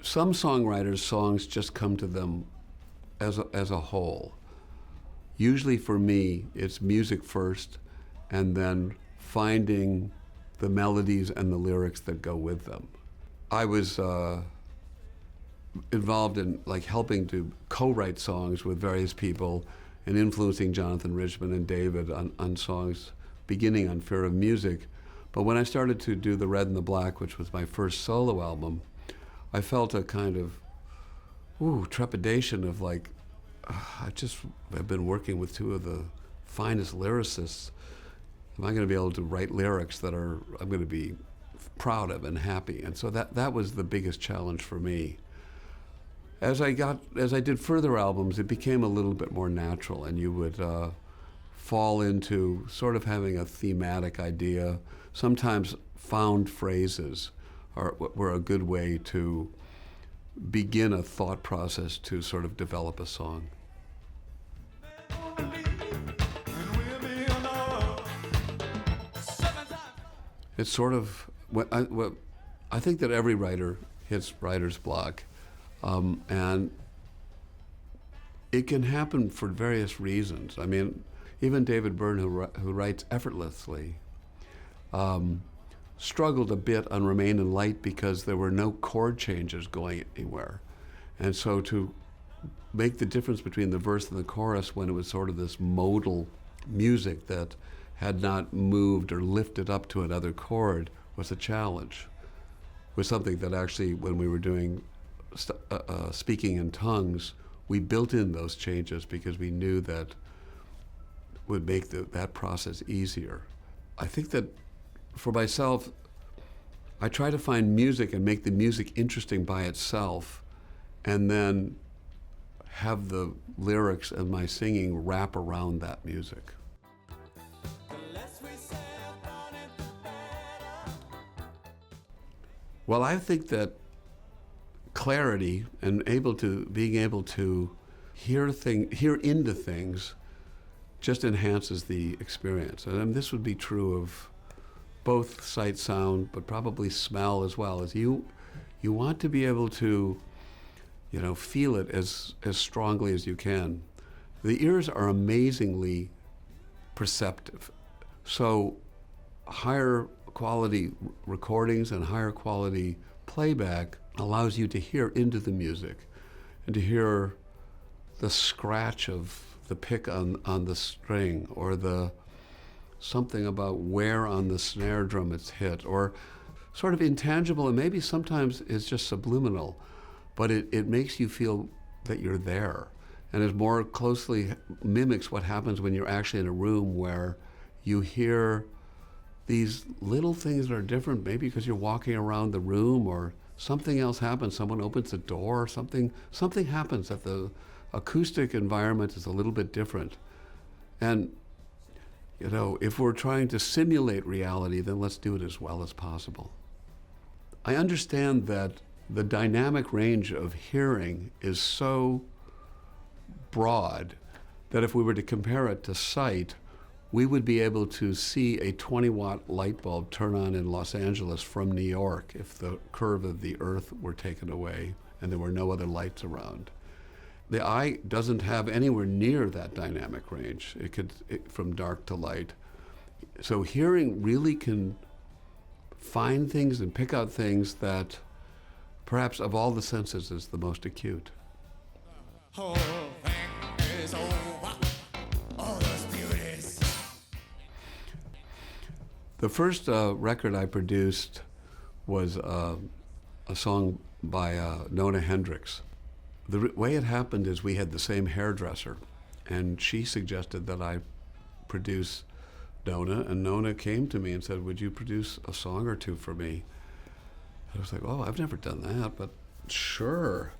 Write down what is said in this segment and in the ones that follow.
Some songwriters' songs just come to them as a whole. Usually for me, it's music first, and then finding the melodies and the lyrics that go with them. I was involved in helping to co-write songs with various people and influencing Jonathan Richman and David on songs beginning on Fear of Music. But when I started to do The Red and the Black, which was my first solo album, I felt a kind of trepidation of I've been working with two of the finest lyricists. Am I going to be able to write lyrics that I'm going to be proud of and happy? And so that was the biggest challenge for me. As I did further albums, it became a little bit more natural, and you would fall into sort of having a thematic idea. Sometimes found phrases were a good way to begin a thought process to sort of develop a song. It's sort of I think that every writer hits writer's block, and it can happen for various reasons. I mean, even David Byrne, who writes effortlessly, struggled a bit on Remain in Light because there were no chord changes going anywhere. And so to make the difference between the verse and the chorus when it was sort of this modal music that had not moved or lifted up to another chord was a challenge. It was something that actually, when we were doing Speaking in Tongues, we built in those changes because we knew that would make that process easier. I think that for myself, I try to find music and make the music interesting by itself, and then have the lyrics and my singing wrap around that music. Well, I think that clarity and being able to hear into things just enhances the experience. And this would be true of both sight, sound, but probably smell as well. As you want to be able to, feel it as strongly as you can. The ears are amazingly perceptive. So higher quality recordings and higher quality playback allows you to hear into the music and to hear the scratch of the pick on the string, or something about where on the snare drum it's hit, or sort of intangible, and maybe sometimes it's just subliminal, but it makes you feel that you're there, and it more closely mimics what happens when you're actually in a room where you hear these little things that are different, maybe because you're walking around the room or something else happens, someone opens the door, something happens, that the acoustic environment is a little bit different. And if we're trying to simulate reality, then let's do it as well as possible. I understand that the dynamic range of hearing is so broad that if we were to compare it to sight, we would be able to see a 20-watt light bulb turn on in Los Angeles from New York if the curve of the earth were taken away and there were no other lights around. The eye doesn't have anywhere near that dynamic range. From dark to light. So hearing really can find things and pick out things that perhaps of all the senses is the most acute. Whole thing is over. All those beauties. The first record I produced was a song by Nona Hendryx. The way it happened is we had the same hairdresser, and she suggested that I produce Nona, and Nona came to me and said, "Would you produce a song or two for me?" I was like, "Oh, I've never done that, but sure."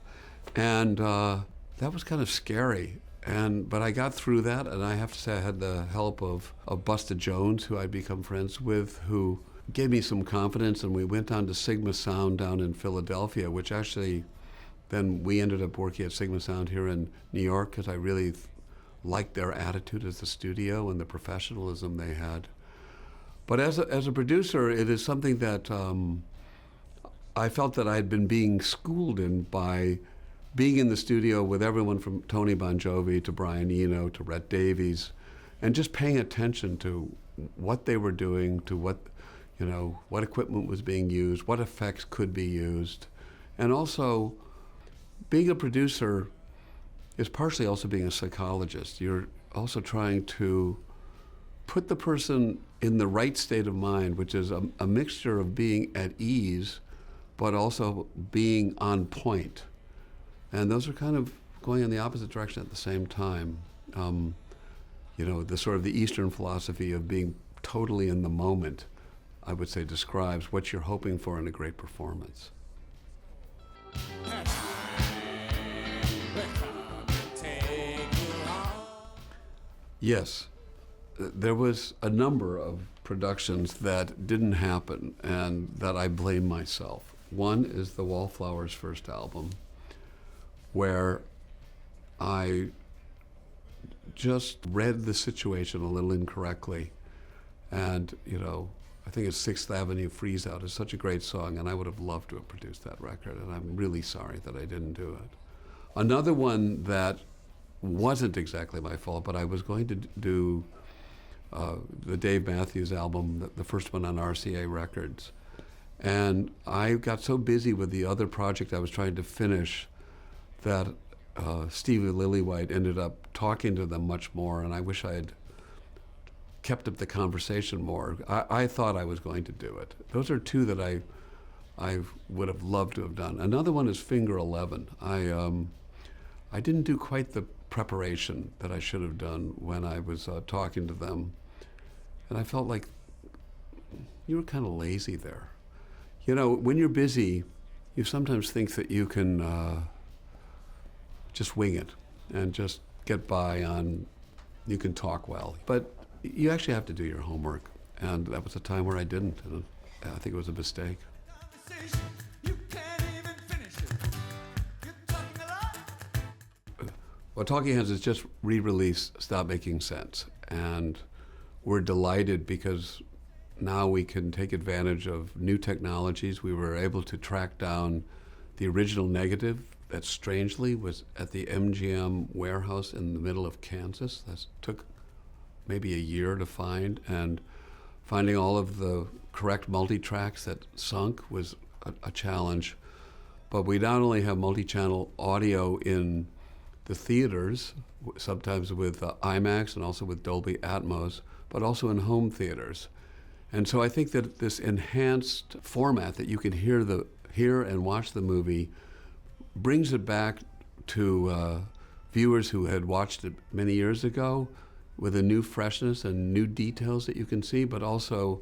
And that was kind of scary, but I got through that, and I have to say I had the help of Busta Jones, who I'd become friends with, who gave me some confidence, and we went on to Sigma Sound down in Philadelphia, which actually then we ended up working at Sigma Sound here in New York because I really liked their attitude as a studio and the professionalism they had. But as a producer, it is something that I felt that I had been being schooled in by being in the studio with everyone from Tony Bon Jovi to Brian Eno to Rhett Davies, and just paying attention to what they were doing, to what equipment was being used, what effects could be used. And also, being a producer is partially also being a psychologist. You're also trying to put the person in the right state of mind, which is a mixture of being at ease, but also being on point. And those are kind of going in the opposite direction at the same time. The sort of the Eastern philosophy of being totally in the moment, I would say, describes what you're hoping for in a great performance. Yes, there was a number of productions that didn't happen and that I blame myself. One is the Wallflowers' first album, where I just read the situation a little incorrectly. And, I think it's 6th Avenue Freeze Out is such a great song, and I would have loved to have produced that record, and I'm really sorry that I didn't do it. Another one that wasn't exactly my fault, but I was going to do the Dave Matthews album, the first one on RCA Records. And I got so busy with the other project I was trying to finish that Stevie Lillywhite ended up talking to them much more, and I wish I had kept up the conversation more. I thought I was going to do it. Those are two that I would have loved to have done. Another one is Finger 11. I didn't do quite the preparation that I should have done when I was talking to them. And I felt like you were kind of lazy there. When you're busy, you sometimes think that you can just wing it and just get by on, you can talk well. But you actually have to do your homework. And that was a time where I didn't. And I think it was a mistake. Well, Talking Heads has just re-released Stop Making Sense, and we're delighted because now we can take advantage of new technologies. We were able to track down the original negative that strangely was at the MGM warehouse in the middle of Kansas. That took maybe a year to find, and finding all of the correct multi-tracks that sunk was a challenge. But we not only have multi-channel audio in the theaters, sometimes with IMAX and also with Dolby Atmos, but also in home theaters. And so I think that this enhanced format that you can hear and watch the movie brings it back to viewers who had watched it many years ago with a new freshness and new details that you can see, but also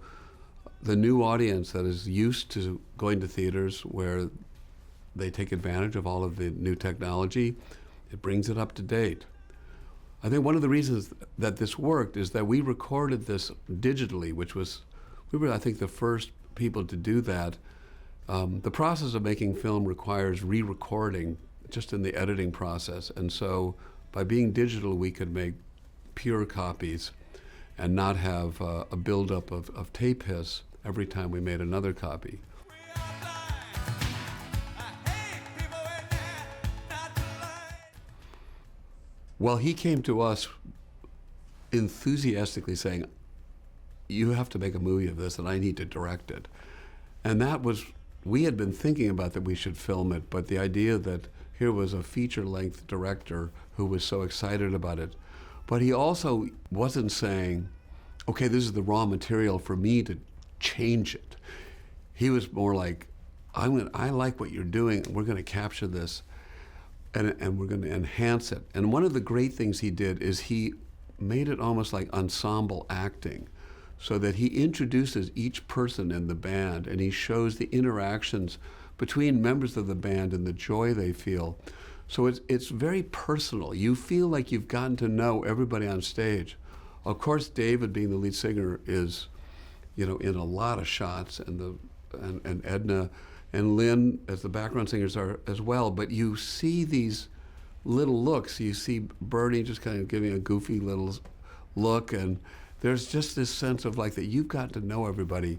the new audience that is used to going to theaters where they take advantage of all of the new technology. It brings it up to date. I think one of the reasons that this worked is that we recorded this digitally, we were, I think, the first people to do that. The process of making film requires re-recording just in the editing process. And so by being digital, we could make pure copies and not have a buildup of tape hiss every time we made another copy. Well, he came to us enthusiastically saying, you have to make a movie of this and I need to direct it. And that was, we had been thinking about that we should film it, but the idea that here was a feature-length director who was so excited about it. But he also wasn't saying, okay, this is the raw material for me to change it. He was more like, I like what you're doing, we're gonna capture this and we're gonna enhance it. And one of the great things he did is he made it almost like ensemble acting, so that he introduces each person in the band and he shows the interactions between members of the band and the joy they feel. So it's very personal. You feel like you've gotten to know everybody on stage. Of course, David, being the lead singer, is in a lot of shots, and Edna and Lynn as the background singers are as well. But you see these little looks. You see Bernie just kind of giving a goofy little look, and there's just this sense of like that you've got to know everybody.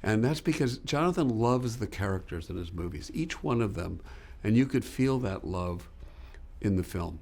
And that's because Jonathan loves the characters in his movies, each one of them, and you could feel that love in the film.